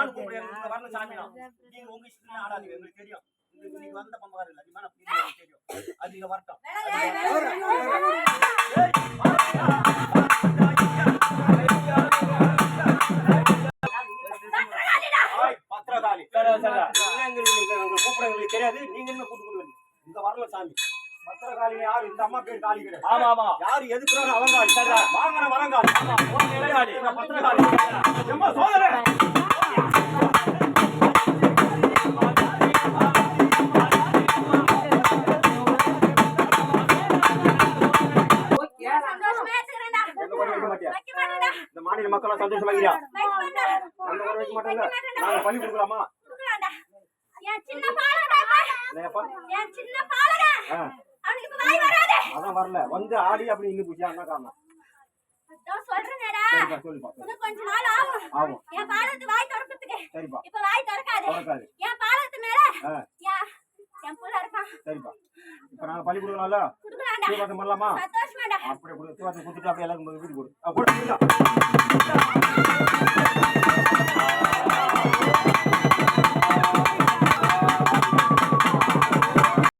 அம்மான்னு கூப்பிடுங்க வரல சாமி நீங்க உங்க இஷ்டத்துல ஆடாதீங்க எங்களுக்கு தெரியும் இன்னைக்கு வந்த பம்பகார இல்ல அதிகமான தெரியும் அது இங்க வரட்டும் பத்திரகாளி கூப்பிட எங்களுக்கு தெரியாது நீங்க என்ன கூப்பிட்டு இங்க வரல சாமி பத்திரகாளி யாரு இந்த அம்மா பேர் காளி கிடையாது ஆமா ஆமா யாரு எதுக்குறாங்க அவங்க காளி சரி வாங்கற வரங்காளி ஆமா பத்திரகாளி எம்மா சோதரே இந்த மாநில மக்கள் சந்தோஷமாகிறியா அந்த வர வைக்க மாட்டாங்க நாங்க பள்ளி கொடுக்கலாமா அதான் வரல வந்து ஆடி அப்படி இன்னும் பூச்சியா என்ன காரணம் சரிப்பா இப்ப நாங்க பள்ளி கொடுக்கலாம்ல தீபாவளி பண்ணலாமா அப்படியே கொடுத்து அப்படியே எல்லாரும் வீட்டுக்கு கொடு